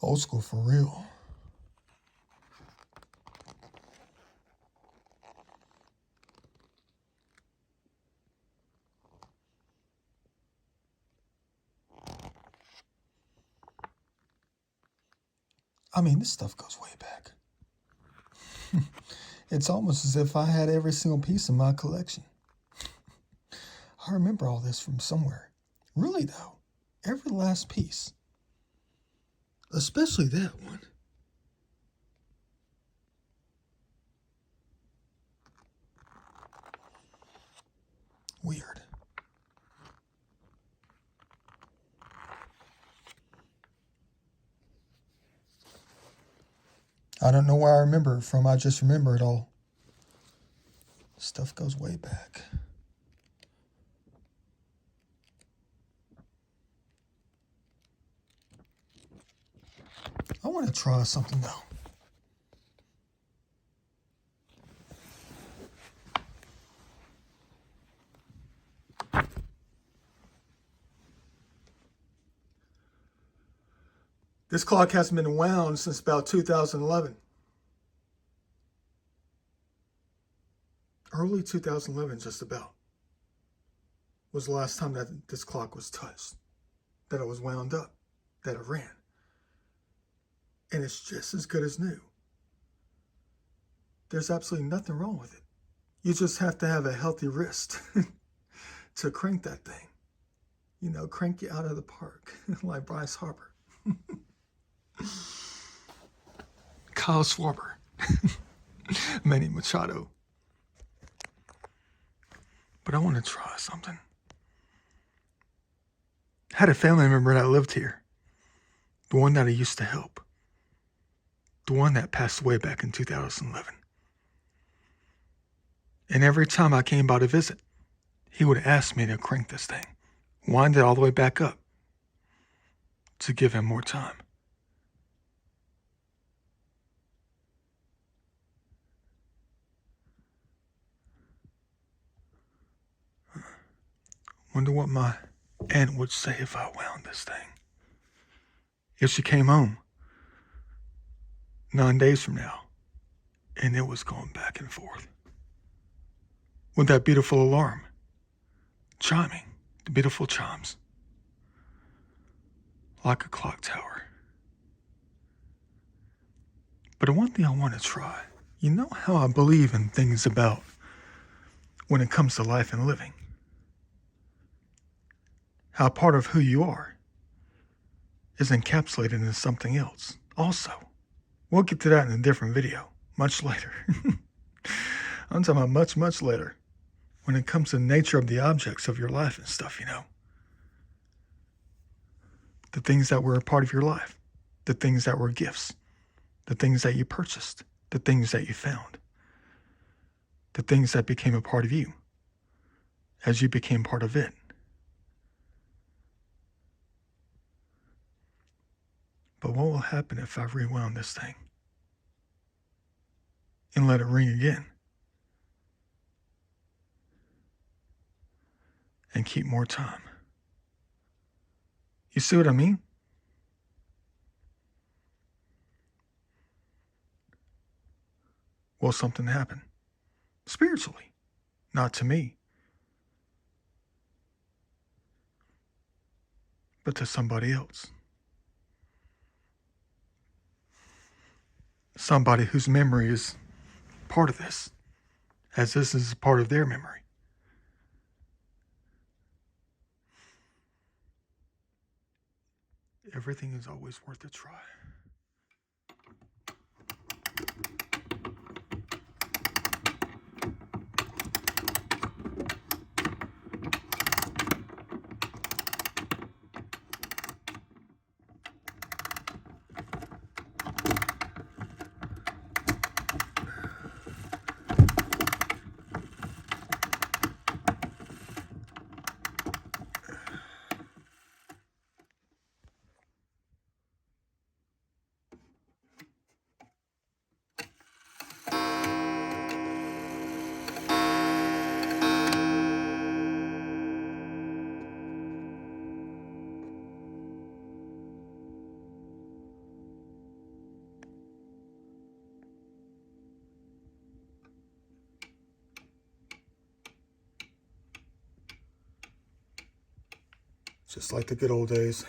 Old school for real. I mean, this stuff goes way back. It's almost as if I had every single piece in my collection. I remember all this from somewhere. Really, though, every last piece. Especially that one. Weird. I don't know where I remember it from. I just remember it all. Stuff goes way back. I want to try something though. This clock hasn't been wound since about 2011. Early 2011, just about, was the last time that this clock was touched, that it was wound up, that it ran. And it's just as good as new. There's absolutely nothing wrong with it. You just have to have a healthy wrist to crank that thing. You know, crank you out of the park, like Bryce Harper. Kyle Schwarber. Manny Machado. But I want to try something. I had a family member that lived here. The one that I used to help. The one that passed away back in 2011. And every time I came by to visit, he would ask me to crank this thing, wind it all the way back up, to give him more time. Wonder what my aunt would say if I wound this thing. If she came home 9 days from now and it was going back and forth with that beautiful alarm chiming, the beautiful chimes, like a clock tower. But the one thing I want to try, you know how I believe in things about when it comes to life and living. How part of who you are is encapsulated in something else also. We'll get to that in a different video, much later. I'm talking about much, much later. When it comes to the nature of the objects of your life and stuff, you know. The things that were a part of your life. The things that were gifts. The things that you purchased. The things that you found. The things that became a part of you as you became part of it. But what will happen if I rewound this thing and let it ring again and keep more time? You see what I mean? Will something happen? Spiritually. Not to me. But to somebody else. Somebody whose memory is part of this, as this is part of their memory. Everything is always worth a try. Just like the good old days.